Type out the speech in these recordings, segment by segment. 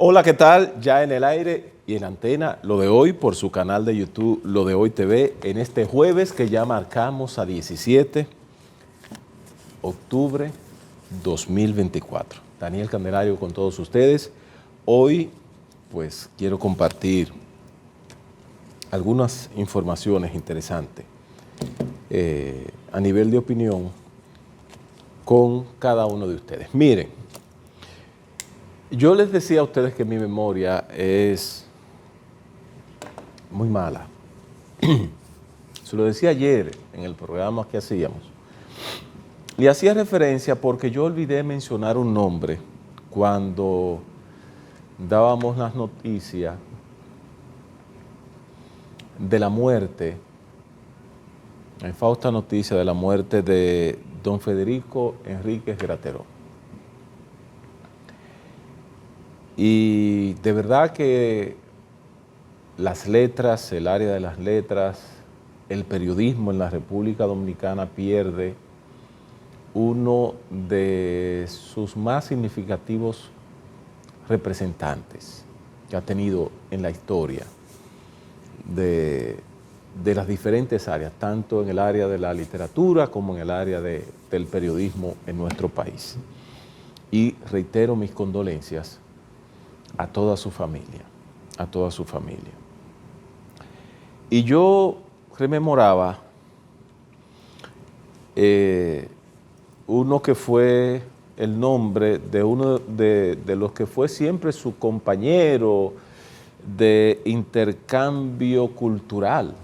Hola, ¿qué tal? Ya en el aire y en antena, lo de hoy por su canal de YouTube, Lo de Hoy TV, en este jueves que ya marcamos a 17 de octubre 2024. Daniel Candelario con todos ustedes. Hoy, pues, quiero compartir algunas informaciones interesantes a nivel de opinión con cada uno de ustedes. Miren, yo les decía a ustedes que mi memoria es muy mala. Se lo decía ayer en el programa que hacíamos. Le hacía referencia porque yo olvidé mencionar un nombre cuando dábamos las noticias de la muerte, la infausta noticia de la muerte de don Federico Enríquez Graterol. Y de verdad que las letras, el área de las letras, el periodismo en la República Dominicana pierde uno de sus más significativos representantes que ha tenido en la historia de las diferentes áreas, tanto en el área de la literatura como en el área del periodismo en nuestro país. Y reitero mis condolencias a toda su familia, a toda su familia. Y yo rememoraba uno que fue el nombre de uno de los que fue siempre su compañero de intercambio cultural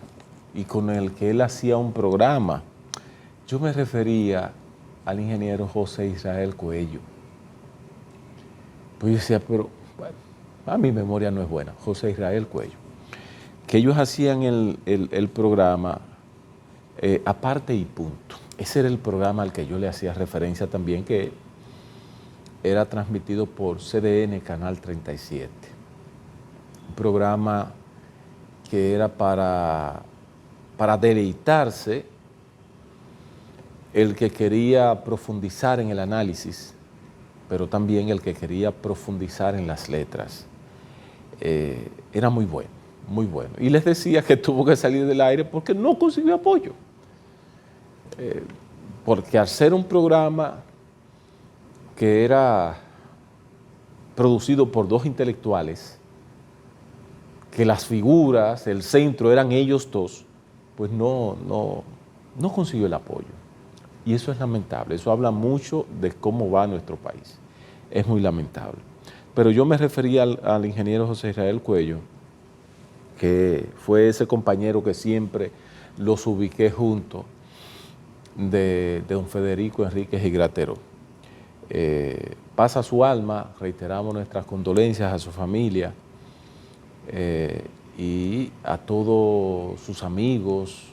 y con el que él hacía un programa. Yo me refería al ingeniero José Israel Cuello. Pues yo decía, pero bueno, a mi memoria no es buena, José Israel Cuello. Que ellos hacían el programa Aparte y Punto. Ese era el programa al que yo le hacía referencia también, que era transmitido por CDN Canal 37. Un programa que era para deleitarse el que quería profundizar en el análisis, pero también el que quería profundizar en las letras. Era muy bueno, muy bueno. Y les decía que tuvo que salir del aire porque no consiguió apoyo. Porque al ser un programa que era producido por dos intelectuales, que las figuras, el centro eran ellos dos, pues no consiguió el apoyo. Y eso es lamentable, eso habla mucho de cómo va nuestro país. Es muy lamentable. Pero yo me refería al ingeniero José Israel Cuello, que fue ese compañero que siempre los ubiqué juntos de don Federico Enríquez y Graterol. Pasa su alma, reiteramos nuestras condolencias a su familia y a todos sus amigos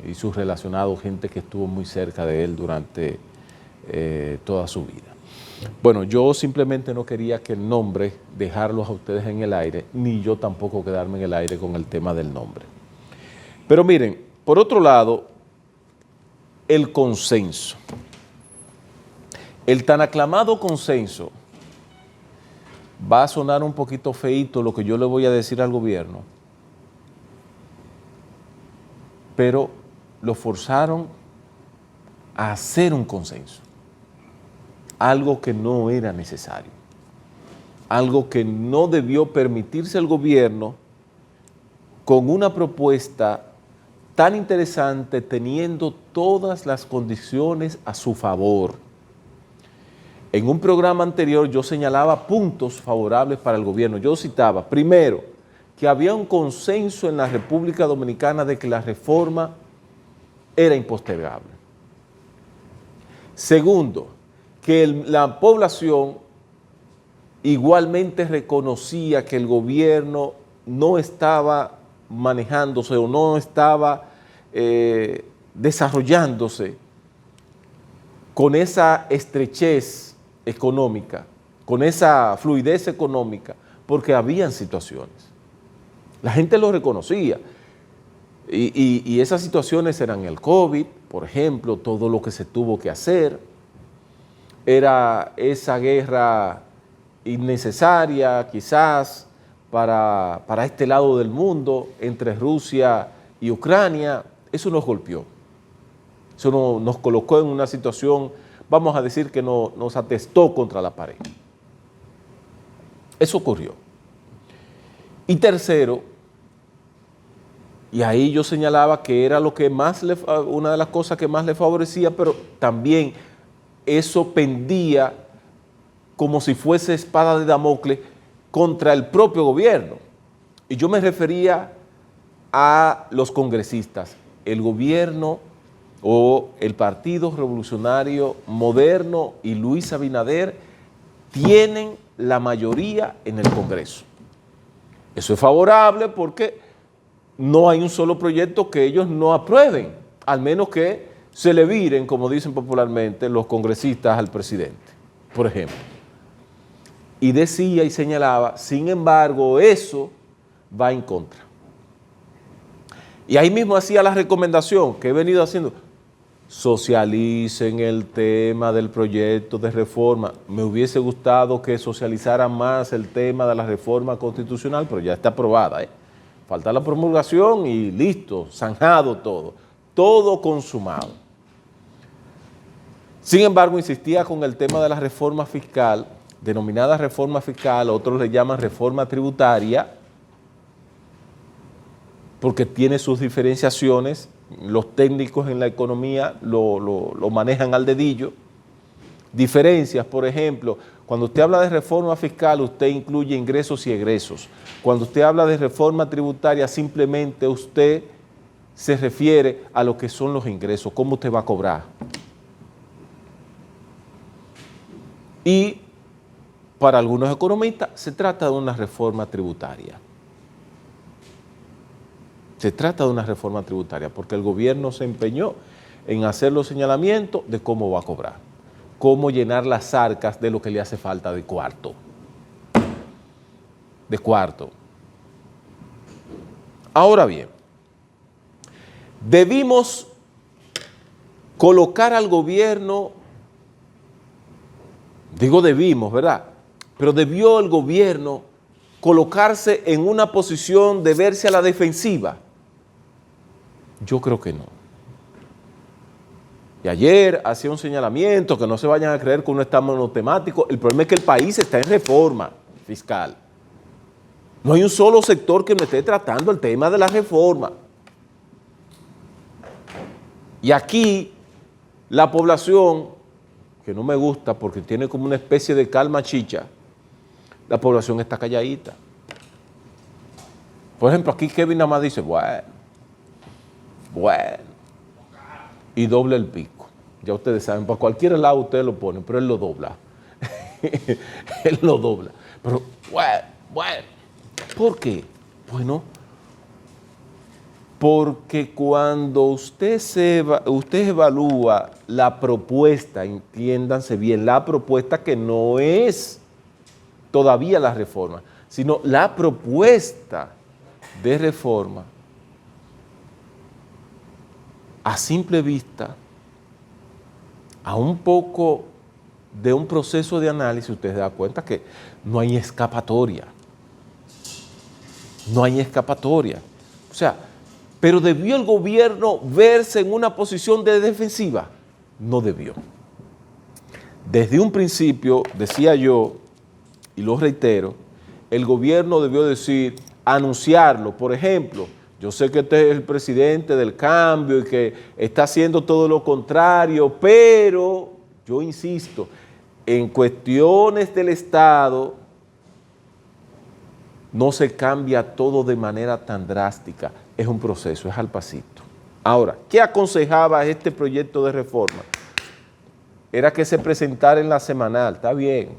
y sus relacionados, gente que estuvo muy cerca de él durante toda su vida. Bueno, yo simplemente no quería que el nombre dejarlos a ustedes en el aire, ni yo tampoco quedarme en el aire con el tema del nombre. Pero miren, por otro lado, el consenso. El tan aclamado consenso, va a sonar un poquito feíto lo que yo le voy a decir al gobierno, pero lo forzaron a hacer un consenso, algo que no era necesario, algo que no debió permitirse el gobierno con una propuesta tan interesante, teniendo todas las condiciones a su favor. En un programa anterior yo señalaba puntos favorables para el gobierno. Yo citaba, primero, que había un consenso en la República Dominicana de que la reforma era impostergable. Segundo, que la población igualmente reconocía que el gobierno no estaba manejándose o no estaba desarrollándose con esa estrechez económica, con esa fluidez económica, porque habían situaciones. La gente lo reconocía. Y esas situaciones eran el COVID, por ejemplo, todo lo que se tuvo que hacer, era esa guerra innecesaria quizás para este lado del mundo, entre Rusia y Ucrania, eso nos golpeó. Eso nos colocó en una situación, vamos a decir que nos atestó contra la pared. Eso ocurrió. Y tercero, y ahí yo señalaba que era lo que más una de las cosas que más le favorecía, pero también eso pendía como si fuese espada de Damocles contra el propio gobierno. Y yo me refería a los congresistas. El gobierno o el Partido Revolucionario Moderno y Luis Abinader tienen la mayoría en el Congreso. Eso es favorable porque no hay un solo proyecto que ellos no aprueben, al menos que se le viren, como dicen popularmente, los congresistas al presidente, por ejemplo. Y decía y señalaba, sin embargo, eso va en contra. Y ahí mismo hacía la recomendación que he venido haciendo: socialicen el tema del proyecto de reforma. Me hubiese gustado que socializaran más el tema de la reforma constitucional, pero ya está aprobada, Falta la promulgación y listo, zanjado todo consumado. Sin embargo, insistía con el tema de la reforma fiscal, denominada reforma fiscal, otros le llaman reforma tributaria, porque tiene sus diferenciaciones. Los técnicos en la economía lo manejan al dedillo. Diferencias, por ejemplo, cuando usted habla de reforma fiscal, usted incluye ingresos y egresos. Cuando usted habla de reforma tributaria, simplemente usted se refiere a lo que son los ingresos, cómo usted va a cobrar. Y para algunos economistas se trata de una reforma tributaria. Se trata de una reforma tributaria porque el gobierno se empeñó en hacer los señalamientos de cómo va a cobrar, cómo llenar las arcas de lo que le hace falta de cuarto. Ahora bien, debimos colocar al gobierno, digo debimos, ¿verdad? Pero debió el gobierno colocarse en una posición de verse a la defensiva. Yo creo que no. Y ayer hacía un señalamiento, que no se vayan a creer que uno está monotemático. El problema es que el país está en reforma fiscal. No hay un solo sector que no esté tratando el tema de la reforma. Y aquí la población, que no me gusta porque tiene como una especie de calma chicha, la población está calladita. Por ejemplo, aquí Kevin nada más dice, bueno, y dobla el pico. Ya ustedes saben, para cualquier lado ustedes lo ponen, pero él lo dobla. Él lo dobla. Pero, bueno, ¿por qué? Bueno, porque cuando usted evalúa la propuesta, entiéndanse bien, la propuesta que no es todavía la reforma, sino la propuesta de reforma, a simple vista, a un poco de un proceso de análisis, usted se da cuenta que no hay escapatoria. No hay escapatoria. O sea, pero ¿debió el gobierno verse en una posición de defensiva? No debió. Desde un principio, decía yo, y lo reitero, el gobierno debió decir, anunciarlo. Por ejemplo, yo sé que este es el presidente del cambio y que está haciendo todo lo contrario, pero yo insisto, en cuestiones del Estado no se cambia todo de manera tan drástica. Es un proceso, es al pasito. Ahora, ¿qué aconsejaba este proyecto de reforma? Era que se presentara en la semanal, está bien,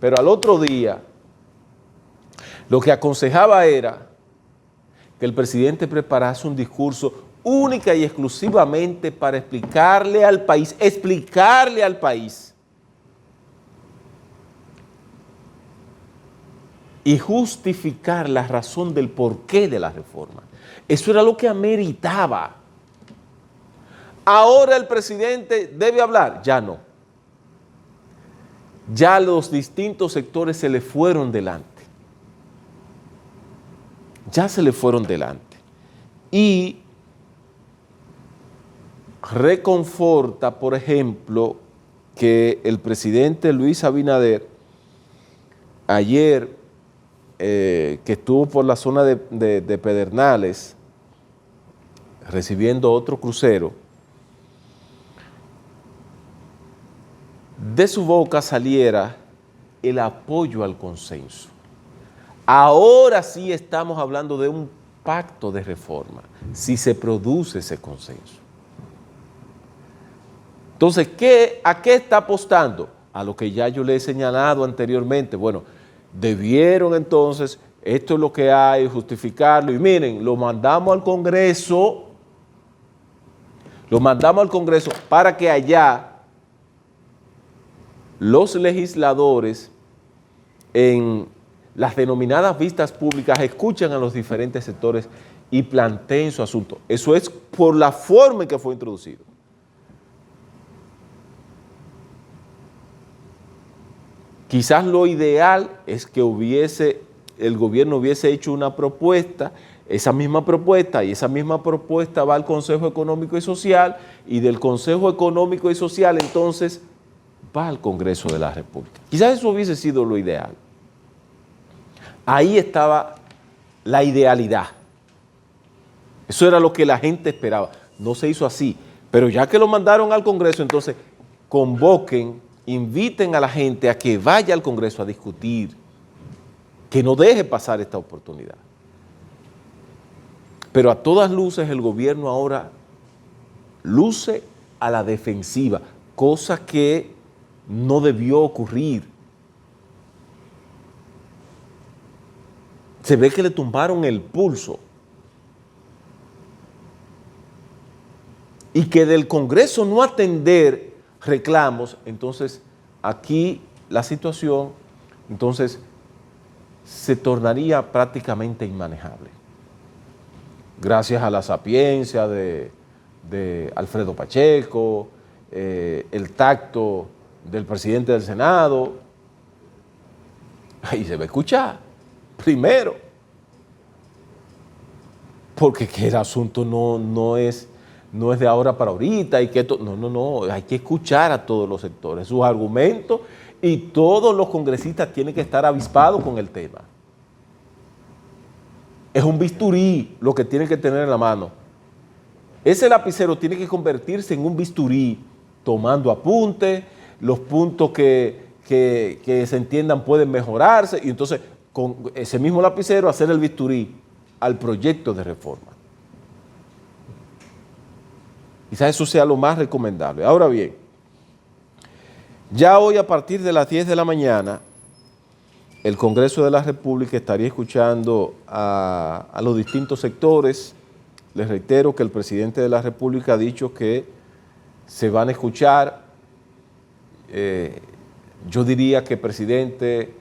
pero al otro día lo que aconsejaba era que el presidente preparase un discurso única y exclusivamente para explicarle al país y justificar la razón del porqué de la reforma. Eso era lo que ameritaba. Ahora el presidente debe hablar, ya no. ya los distintos sectores se le fueron delante. Ya se le fueron delante. Y reconforta, por ejemplo, que el presidente Luis Abinader, ayer, que estuvo por la zona de Pedernales, recibiendo otro crucero, de su boca saliera el apoyo al consenso. Ahora sí estamos hablando de un pacto de reforma, si se produce ese consenso. Entonces, ¿a qué está apostando? A lo que ya yo le he señalado anteriormente. Bueno, debieron entonces, esto es lo que hay, justificarlo, y miren, lo mandamos al Congreso para que allá los legisladores en las denominadas vistas públicas escuchen a los diferentes sectores y planteen su asunto. Eso es por la forma en que fue introducido. Quizás lo ideal es que el gobierno hubiese hecho una propuesta, esa misma propuesta va al Consejo Económico y Social, y del Consejo Económico y Social entonces va al Congreso de la República. Quizás eso hubiese sido lo ideal. Ahí estaba la idealidad. Eso era lo que la gente esperaba. No se hizo así, pero ya que lo mandaron al Congreso, entonces convoquen, inviten a la gente a que vaya al Congreso a discutir, que no deje pasar esta oportunidad. Pero a todas luces el gobierno ahora luce a la defensiva, cosa que no debió ocurrir. Se ve que le tumbaron el pulso. Y que del Congreso no atender reclamos, entonces aquí la situación entonces se tornaría prácticamente inmanejable. Gracias a la sapiencia de Alfredo Pacheco, el tacto del presidente del Senado, ahí se va a escuchar, primero, porque que el asunto no es de ahora para ahorita, y que no, hay que escuchar a todos los sectores, sus argumentos, y todos los congresistas tienen que estar avispados con el tema. Es un bisturí lo que tienen que tener en la mano. Ese lapicero tiene que convertirse en un bisturí, tomando apuntes, los puntos que se entiendan pueden mejorarse, y entonces con ese mismo lapicero hacer el bisturí al proyecto de reforma. Quizás eso sea lo más recomendable. Ahora bien, ya hoy a partir de las 10 de la mañana, el Congreso de la República estaría escuchando a los distintos sectores. Les reitero que el presidente de la República ha dicho que se van a escuchar. Yo diría que, presidente,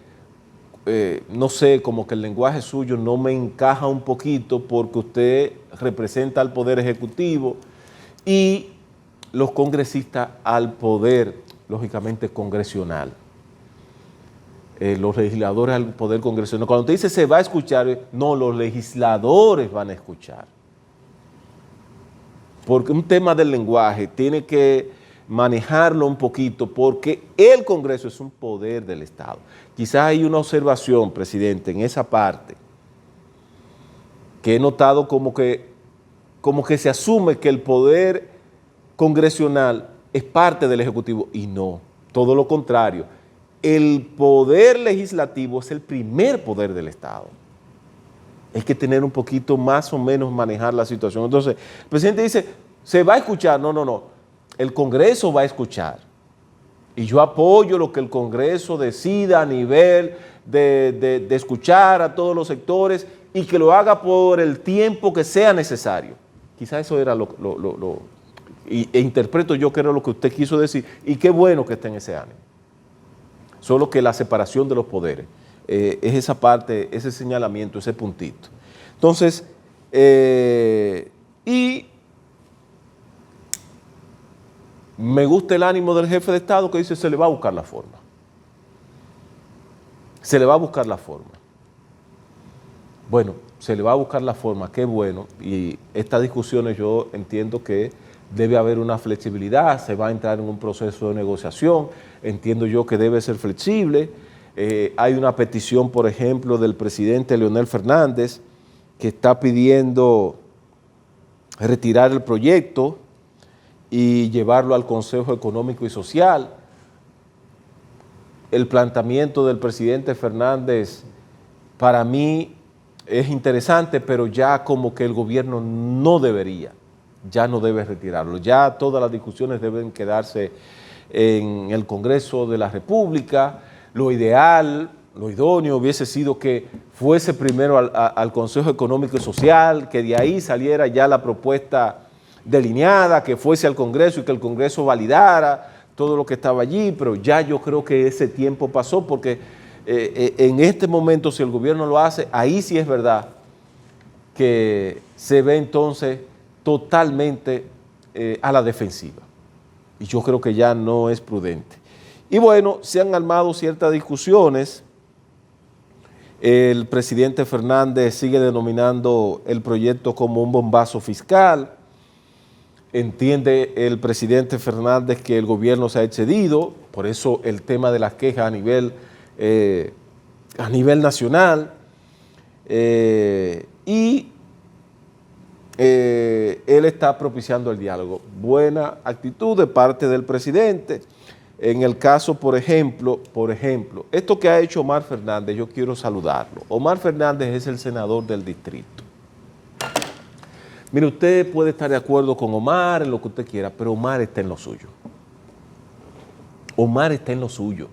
no sé, como que el lenguaje suyo no me encaja un poquito, porque usted representa al Poder Ejecutivo y los congresistas al poder, lógicamente, congresional. Los legisladores al poder congresional. Cuando usted dice se va a escuchar, no, los legisladores van a escuchar. Porque un tema del lenguaje tiene que manejarlo un poquito, porque el Congreso es un poder del Estado. Quizás hay una observación, presidente, en esa parte, que he notado como que se asume que el poder congresional es parte del Ejecutivo, y no, todo lo contrario. El poder legislativo es el primer poder del Estado. Hay que tener un poquito más o menos manejar la situación. Entonces, el presidente dice, ¿se va a escuchar? No. El Congreso va a escuchar. Y yo apoyo lo que el Congreso decida a nivel de escuchar a todos los sectores, y que lo haga por el tiempo que sea necesario. Quizás eso era e interpreto yo que era lo que usted quiso decir, y qué bueno que esté en ese ánimo. Solo que la separación de los poderes, es esa parte, ese señalamiento, ese puntito. Entonces, y me gusta el ánimo del jefe de Estado, que dice se le va a buscar la forma. se le va a buscar la forma. Bueno, se le va a buscar la forma, qué bueno, y estas discusiones yo entiendo que debe haber una flexibilidad, se va a entrar en un proceso de negociación, entiendo yo que debe ser flexible. Hay una petición, por ejemplo, del presidente Leonel Fernández, que está pidiendo retirar el proyecto y llevarlo al Consejo Económico y Social. El planteamiento del presidente Fernández para mí es interesante, pero ya como que el gobierno no debería, ya no debe retirarlo. Ya todas las discusiones deben quedarse en el Congreso de la República. Lo ideal, lo idóneo hubiese sido que fuese primero al Consejo Económico y Social, que de ahí saliera ya la propuesta delineada, que fuese al Congreso y que el Congreso validara todo lo que estaba allí, pero ya yo creo que ese tiempo pasó porque en este momento si el gobierno lo hace, ahí sí es verdad que se ve entonces totalmente a la defensiva. Y yo creo que ya no es prudente. Y bueno, se han armado ciertas discusiones. El presidente Fernández sigue denominando el proyecto como un bombazo fiscal. Entiende el presidente Fernández que el gobierno se ha excedido, por eso el tema de las quejas a nivel nacional. Él está propiciando el diálogo. Buena actitud de parte del presidente. En el caso, por ejemplo, esto que ha hecho Omar Fernández, yo quiero saludarlo. Omar Fernández es el senador del distrito. Mire, usted puede estar de acuerdo con Omar en lo que usted quiera, pero Omar está en lo suyo. Omar está en lo suyo.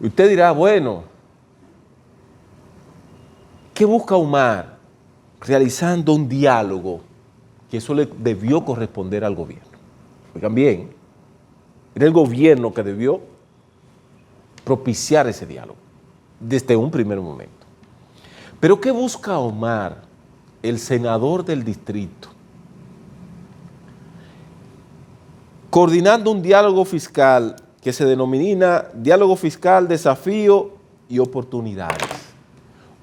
Y usted dirá, bueno, ¿qué busca Omar realizando un diálogo? Que eso le debió corresponder al gobierno. Oigan bien, era el gobierno que debió propiciar ese diálogo desde un primer momento. Pero ¿qué busca Omar, el senador del distrito? Coordinando un diálogo fiscal que se denomina diálogo fiscal, desafío y oportunidades.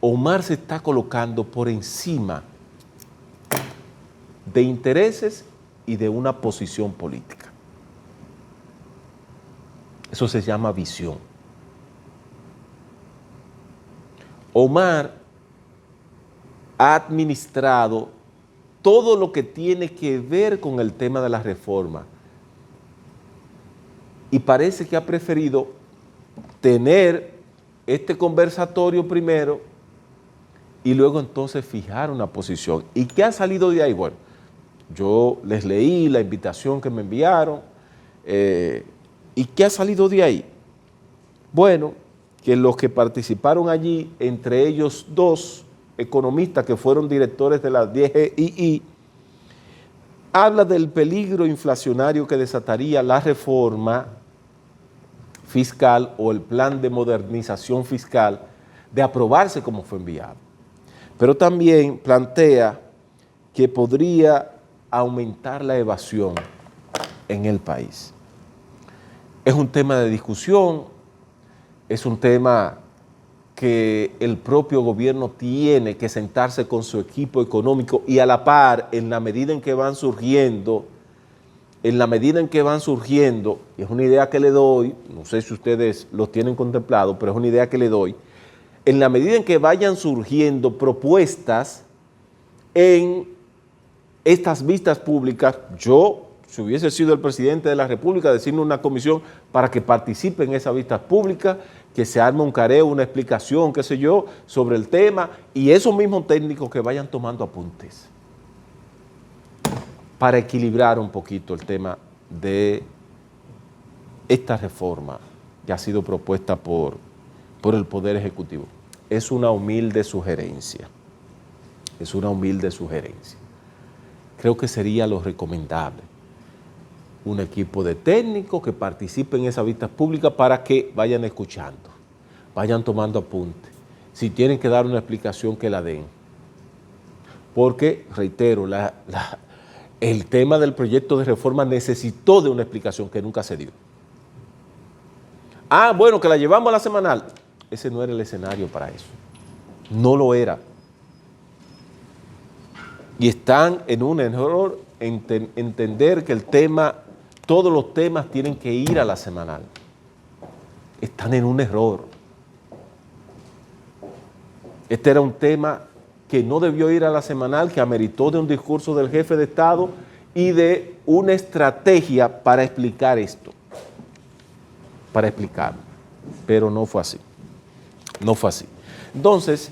Omar se está colocando por encima de intereses y de una posición política. Eso se llama visión. Omar ha administrado todo lo que tiene que ver con el tema de la reforma y parece que ha preferido tener este conversatorio primero y luego entonces fijar una posición. ¿Y qué ha salido de ahí? Bueno, yo les leí la invitación que me enviaron. ¿Y qué ha salido de ahí? Bueno, que los que participaron allí, entre ellos dos economistas que fueron directores de la DGII, habla del peligro inflacionario que desataría la reforma fiscal o el plan de modernización fiscal de aprobarse como fue enviado. Pero también plantea que podría aumentar la evasión en el país. Es un tema de discusión, es un tema que el propio gobierno tiene que sentarse con su equipo económico y a la par, en la medida en que van surgiendo, y es una idea que le doy, no sé si ustedes lo tienen contemplado, pero es una idea que le doy, en la medida en que vayan surgiendo propuestas en estas vistas públicas, yo, si hubiese sido el presidente de la República, designo una comisión para que participe en esas vistas públicas, que se arme un careo, una explicación, qué sé yo, sobre el tema, y esos mismos técnicos que vayan tomando apuntes para equilibrar un poquito el tema de esta reforma que ha sido propuesta por el Poder Ejecutivo. Es una humilde sugerencia. Creo que sería lo recomendable. Un equipo de técnicos que participen en esas vistas públicas para que vayan escuchando, vayan tomando apuntes. Si tienen que dar una explicación, que la den. Porque, reitero, el tema del proyecto de reforma necesitó de una explicación que nunca se dio. Ah, bueno, que la llevamos a la semanal. Ese no era el escenario para eso. No lo era. Y están en un error entender que el tema, todos los temas tienen que ir a la semanal. Están en un error. Este era un tema que no debió ir a la semanal, que ameritó de un discurso del jefe de Estado y de una estrategia para explicar esto. Para explicarlo. Pero no fue así. No fue así. Entonces,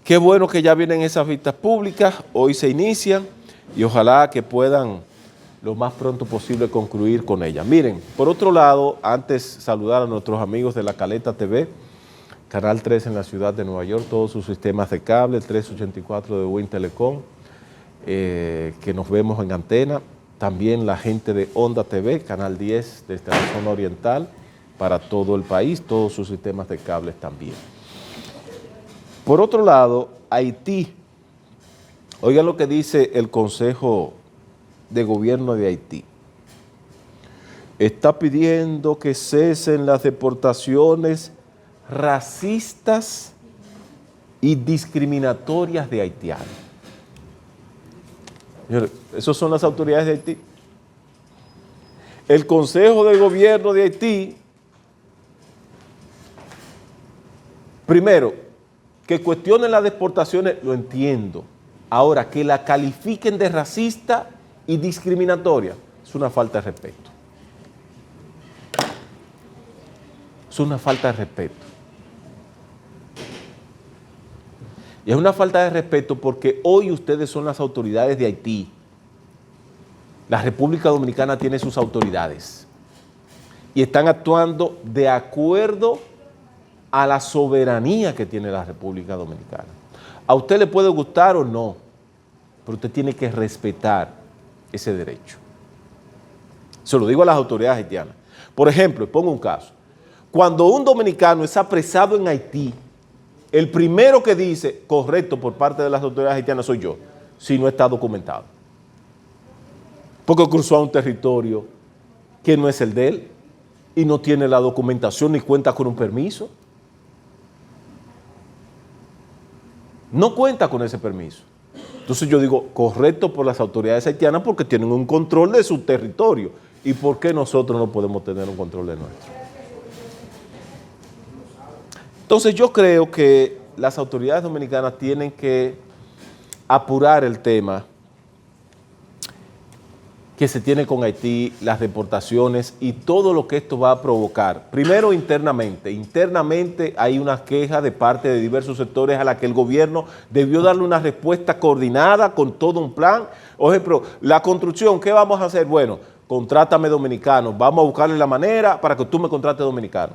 qué bueno que ya vienen esas vistas públicas, hoy se inician y ojalá que puedan lo más pronto posible concluir con ellas. Miren, por otro lado, antes saludar a nuestros amigos de La Caleta TV, Canal 3 en la ciudad de Nueva York, todos sus sistemas de cable, 384 de Win Telecom, que nos vemos en antena, también la gente de Onda TV, Canal 10 desde la zona oriental, para todo el país, todos sus sistemas de cables también. Por otro lado, Haití, oigan lo que dice el Consejo de Gobierno de Haití. Está pidiendo que cesen las deportaciones racistas y discriminatorias de haitianos. Señores, esas son las autoridades de Haití. El Consejo de Gobierno de Haití, primero, que cuestionen las deportaciones, lo entiendo. Ahora, que la califiquen de racista y discriminatoria, es una falta de respeto. Es una falta de respeto. Y es una falta de respeto porque hoy ustedes son las autoridades de Haití. La República Dominicana tiene sus autoridades. Y están actuando de acuerdo a la soberanía que tiene la República Dominicana. A usted le puede gustar o no, pero usted tiene que respetar ese derecho. Se lo digo a las autoridades haitianas. Por ejemplo, pongo un caso. Cuando un dominicano es apresado en Haití, el primero que dice, correcto, por parte de las autoridades haitianas soy yo, si no está documentado. Porque cruzó a un territorio que no es el de él y no tiene la documentación ni cuenta con un permiso. No cuenta con ese permiso. Entonces yo digo, correcto por las autoridades haitianas porque tienen un control de su territorio. ¿Y por qué nosotros no podemos tener un control de nuestro? Entonces yo creo que las autoridades dominicanas tienen que apurar el tema que se tiene con Haití, las deportaciones y todo lo que esto va a provocar. Primero internamente. Internamente hay una queja de parte de diversos sectores a la que el gobierno debió darle una respuesta coordinada con todo un plan. Por ejemplo, la construcción, ¿qué vamos a hacer? Bueno, contrátame dominicano, vamos a buscarle la manera para que tú me contrates dominicano.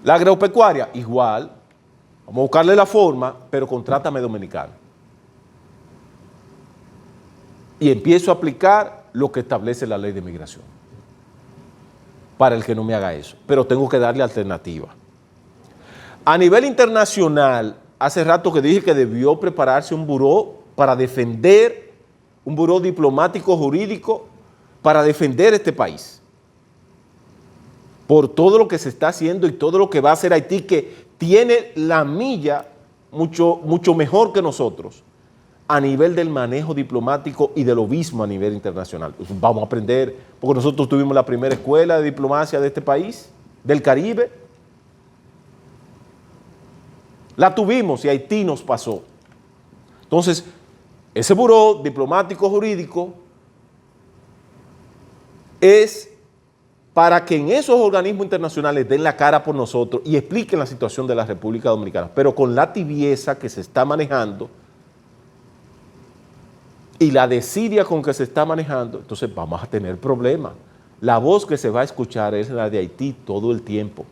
La agropecuaria, igual, vamos a buscarle la forma, pero contrátame dominicano. Y empiezo a aplicar lo que establece la ley de migración. Para el que no me haga eso. Pero tengo que darle alternativa. A nivel internacional, hace rato que dije que debió prepararse un buró para defender, un buró diplomático jurídico para defender este país. Por todo lo que se está haciendo y todo lo que va a hacer Haití, que tiene la milla mucho mejor que nosotros a nivel del manejo diplomático y del lobismo a nivel internacional. Vamos a aprender, porque nosotros tuvimos la primera escuela de diplomacia de este país, del Caribe. La tuvimos y Haití nos pasó. Entonces, ese buró diplomático jurídico es para que en esos organismos internacionales den la cara por nosotros y expliquen la situación de la República Dominicana, pero con la tibieza que se está manejando y la desidia con que se está manejando, entonces vamos a tener problemas. La voz que se va a escuchar es la de Haití todo el tiempo.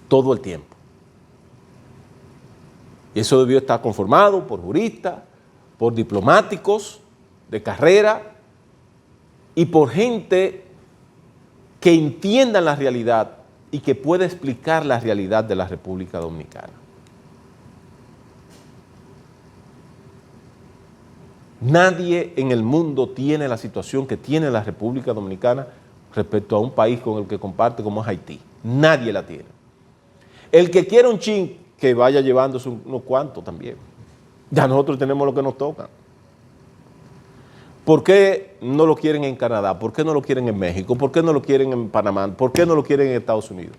Todo el tiempo. Y eso debió estar conformado por juristas, por diplomáticos de carrera y por gente que entiendan la realidad y que pueda explicar la realidad de la República Dominicana. Nadie en el mundo tiene la situación que tiene la República Dominicana respecto a un país con el que comparte como es Haití. Nadie la tiene. El que quiera un chin, que vaya llevándose unos cuantos también. Ya nosotros tenemos lo que nos toca. ¿Por qué no lo quieren en Canadá? ¿Por qué no lo quieren en México? ¿Por qué no lo quieren en Panamá? ¿Por qué no lo quieren en Estados Unidos?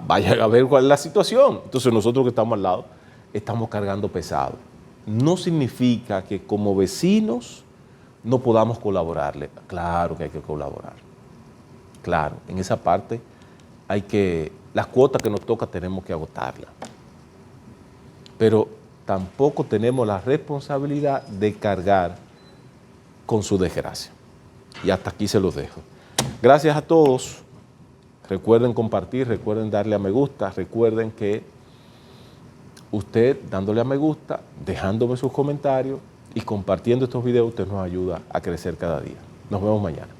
Vayan a ver cuál es la situación. Entonces nosotros que estamos al lado estamos cargando pesado. No significa que como vecinos no podamos colaborarle. Claro que hay que colaborar. Claro, en esa parte las cuotas que nos toca tenemos que agotarlas. Pero tampoco tenemos la responsabilidad de cargar con su desgracia. Y hasta aquí se los dejo. Gracias a todos. Recuerden compartir, recuerden darle a me gusta, recuerden que usted dándole a me gusta, dejándome sus comentarios y compartiendo estos videos, usted nos ayuda a crecer cada día. Nos vemos mañana.